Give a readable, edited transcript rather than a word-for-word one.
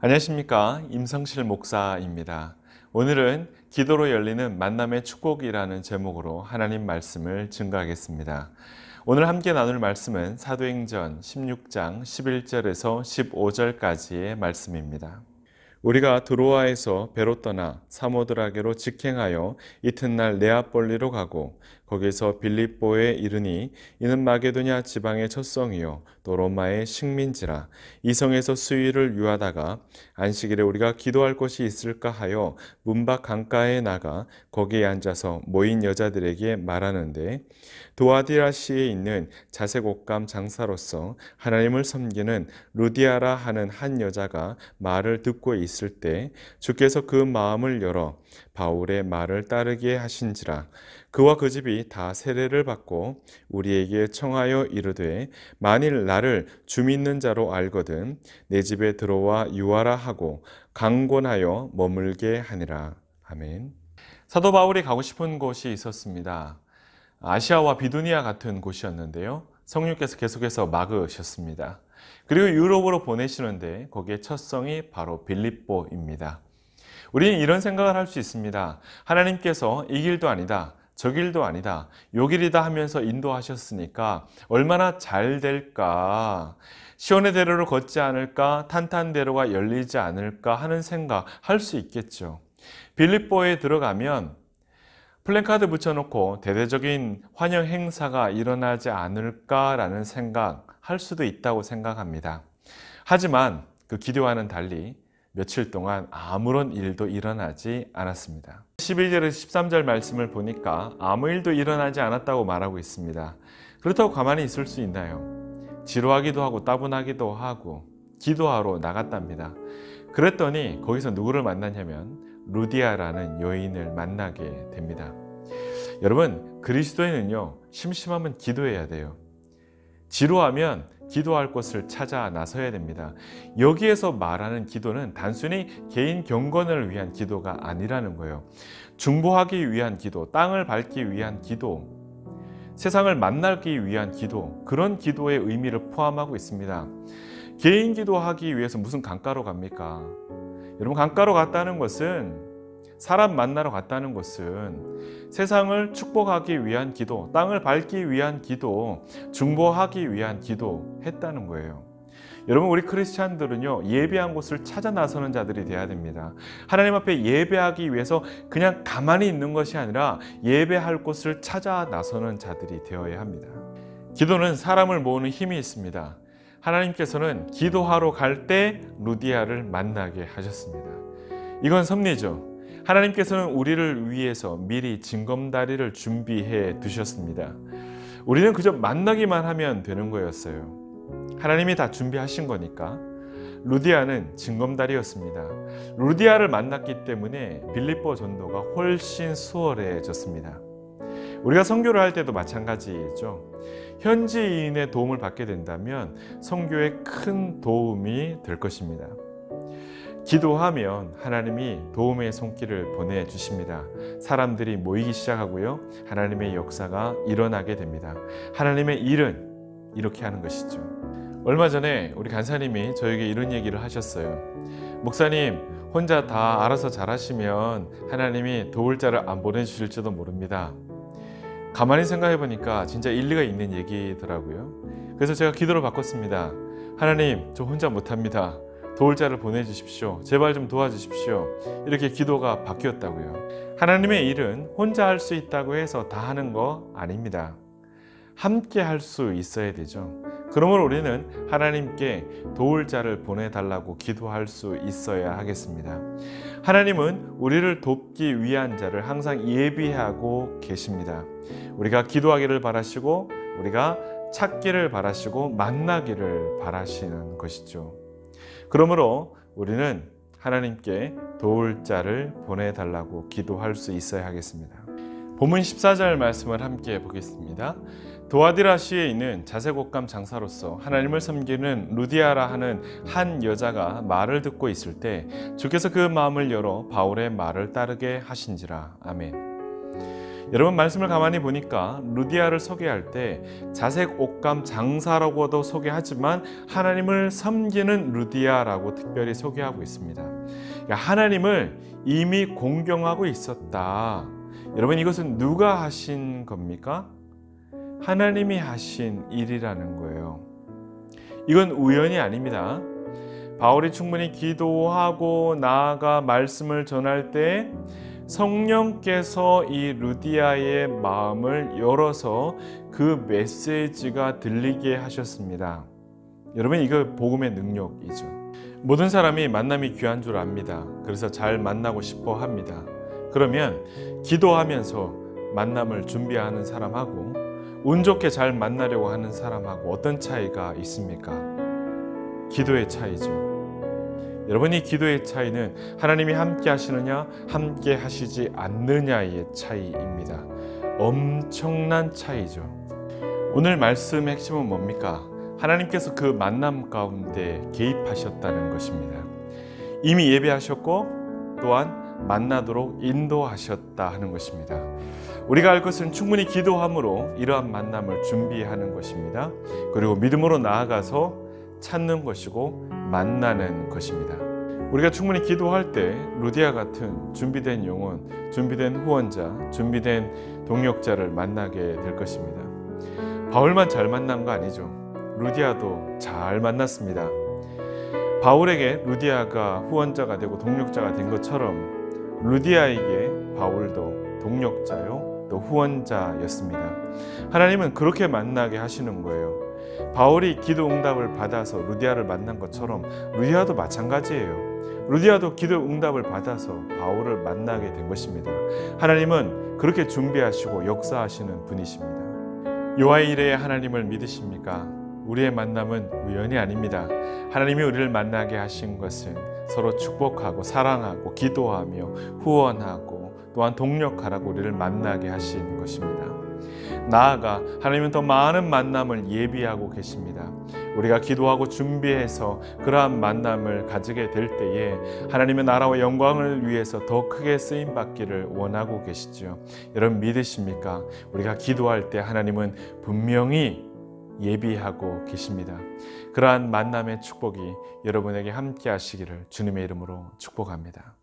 안녕하십니까, 임성실 목사입니다. 오늘은 기도로 열리는 만남의 축복이라는 제목으로 하나님 말씀을 증거하겠습니다. 오늘 함께 나눌 말씀은 사도행전 16장 11절에서 15절까지의 말씀입니다. 우리가 드로아에서 배로 떠나 사모드라게로 직행하여 이튿날 네아폴리로 가고 거기서 빌립보에 이르니 이는 마게도냐 지방의 첫 성이요 또 로마의 식민지라. 이 성에서 수일을 유하다가 안식일에 우리가 기도할 곳이 있을까 하여 문밖 강가에 나가 거기에 앉아서 모인 여자들에게 말하는데, 도아디라시에 있는 자색 옷감 장사로서 하나님을 섬기는 루디아라 하는 한 여자가 말을 듣고 있을 때 주께서 그 마음을 열어 바울의 말을 따르게 하신지라. 그와 그 집이 다 세례를 받고 우리에게 청하여 이르되, 만일 나를 주 믿는 자로 알거든 내 집에 들어와 유하라 하고 강권하여 머물게 하니라. 아멘. 사도 바울이 가고 싶은 곳이 있었습니다. 아시아와 비두니아 같은 곳이었는데요. 성령께서 계속해서 막으셨습니다. 그리고 유럽으로 보내시는데 거기에 첫 성이 바로 빌립보입니다. 우리는 이런 생각을 할 수 있습니다. 하나님께서 이 길도 아니다, 저 길도 아니다, 요 길이다 하면서 인도하셨으니까 얼마나 잘 될까, 시온의 대로를 걷지 않을까, 탄탄대로가 열리지 않을까 하는 생각 할 수 있겠죠. 빌립보에 들어가면 플랜카드 붙여놓고 대대적인 환영 행사가 일어나지 않을까라는 생각 할 수도 있다고 생각합니다. 하지만 그 기대와는 달리 며칠 동안 아무런 일도 일어나지 않았습니다. 11절에서 13절 말씀을 보니까 아무 일도 일어나지 않았다고 말하고 있습니다. 그렇다고 가만히 있을 수 있나요? 지루하기도 하고 따분하기도 하고 기도하러 나갔답니다. 그랬더니 거기서 누구를 만났냐면 루디아라는 여인을 만나게 됩니다. 여러분, 그리스도인은요, 심심하면 기도해야 돼요. 지루하면 기도할 곳을 찾아 나서야 됩니다. 여기에서 말하는 기도는 단순히 개인 경건을 위한 기도가 아니라는 거예요. 중보하기 위한 기도, 땅을 밟기 위한 기도, 세상을 만나기 위한 기도, 그런 기도의 의미를 포함하고 있습니다. 개인 기도하기 위해서 무슨 강가로 갑니까? 여러분, 강가로 갔다는 것은, 사람 만나러 갔다는 것은 세상을 축복하기 위한 기도, 땅을 밟기 위한 기도, 중보하기 위한 기도 했다는 거예요. 여러분, 우리 크리스찬들은요, 예배한 곳을 찾아 나서는 자들이 되어야 됩니다. 하나님 앞에 예배하기 위해서 그냥 가만히 있는 것이 아니라 예배할 곳을 찾아 나서는 자들이 되어야 합니다. 기도는 사람을 모으는 힘이 있습니다. 하나님께서는 기도하러 갈 때 루디아를 만나게 하셨습니다. 이건 섭리죠. 하나님께서는 우리를 위해서 미리 징검다리를 준비해 두셨습니다. 우리는 그저 만나기만 하면 되는 거였어요. 하나님이 다 준비하신 거니까. 루디아는 징검다리였습니다. 루디아를 만났기 때문에 빌립보 전도가 훨씬 수월해졌습니다. 우리가 선교를 할 때도 마찬가지죠. 현지인의 도움을 받게 된다면 선교에 큰 도움이 될 것입니다. 기도하면 하나님이 도움의 손길을 보내주십니다. 사람들이 모이기 시작하고요, 하나님의 역사가 일어나게 됩니다. 하나님의 일은 이렇게 하는 것이죠. 얼마 전에 우리 간사님이 저에게 이런 얘기를 하셨어요. 목사님, 혼자 다 알아서 잘하시면 하나님이 도울 자를 안 보내주실지도 모릅니다. 가만히 생각해 보니까 진짜 일리가 있는 얘기더라고요. 그래서 제가 기도를 바꿨습니다. 하나님, 저 혼자 못합니다. 도울 자를 보내주십시오. 제발 좀 도와주십시오. 이렇게 기도가 바뀌었다고요. 하나님의 일은 혼자 할 수 있다고 해서 다 하는 거 아닙니다. 함께 할 수 있어야 되죠. 그러므로 우리는 하나님께 도울 자를 보내달라고 기도할 수 있어야 하겠습니다. 하나님은 우리를 돕기 위한 자를 항상 예비하고 계십니다. 우리가 기도하기를 바라시고, 우리가 찾기를 바라시고, 만나기를 바라시는 것이죠. 그러므로 우리는 하나님께 도울 자를 보내달라고 기도할 수 있어야 하겠습니다. 본문 14절 말씀을 함께 보겠습니다. 도아디라시에 있는 자색 옷감 장사로서 하나님을 섬기는 루디아라 하는 한 여자가 말을 듣고 있을 때 주께서 그 마음을 열어 바울의 말을 따르게 하신지라. 아멘. 여러분 말씀을 가만히 보니까 루디아를 소개할 때 자색 옷감 장사라고도 소개하지만 하나님을 섬기는 루디아라고 특별히 소개하고 있습니다. 그러니까 하나님을 이미 공경하고 있었다. 여러분 이것은 누가 하신 겁니까? 하나님이 하신 일이라는 거예요. 이건 우연이 아닙니다. 바울이 충분히 기도하고 나아가 말씀을 전할 때 성령께서 이 루디아의 마음을 열어서 그 메시지가 들리게 하셨습니다. 여러분 이거 복음의 능력이죠. 모든 사람이 만남이 귀한 줄 압니다. 그래서 잘 만나고 싶어 합니다. 그러면 기도하면서 만남을 준비하는 사람하고 운 좋게 잘 만나려고 하는 사람하고 어떤 차이가 있습니까? 기도의 차이죠. 여러분 이 기도의 차이는 하나님이 함께 하시느냐 함께 하시지 않느냐의 차이입니다. 엄청난 차이죠. 오늘 말씀의 핵심은 뭡니까? 하나님께서 그 만남 가운데 개입하셨다는 것입니다. 이미 예배하셨고 또한 만나도록 인도하셨다 하는 것입니다. 우리가 알 것은 충분히 기도함으로 이러한 만남을 준비하는 것입니다. 그리고 믿음으로 나아가서 찾는 것이고 만나는 것입니다. 우리가 충분히 기도할 때 루디아 같은 준비된 영혼, 준비된 후원자, 준비된 동역자를 만나게 될 것입니다. 바울만 잘 만난 거 아니죠. 루디아도 잘 만났습니다. 바울에게 루디아가 후원자가 되고 동역자가 된 것처럼 루디아에게 바울도 동역자요 또 후원자였습니다. 하나님은 그렇게 만나게 하시는 거예요. 바울이 기도 응답을 받아서 루디아를 만난 것처럼 루디아도 마찬가지예요. 루디아도 기도 응답을 받아서 바울을 만나게 된 것입니다. 하나님은 그렇게 준비하시고 역사하시는 분이십니다. 요한 이래에 하나님을 믿으십니까? 우리의 만남은 우연이 아닙니다. 하나님이 우리를 만나게 하신 것은 서로 축복하고 사랑하고 기도하며 후원하고 또한 동력하라고 우리를 만나게 하신 것입니다. 나아가 하나님은 더 많은 만남을 예비하고 계십니다. 우리가 기도하고 준비해서 그러한 만남을 가지게 될 때에 하나님의 나라와 영광을 위해서 더 크게 쓰임받기를 원하고 계시죠. 여러분 믿으십니까? 우리가 기도할 때 하나님은 분명히 예비하고 계십니다. 그러한 만남의 축복이 여러분에게 함께 하시기를 주님의 이름으로 축복합니다.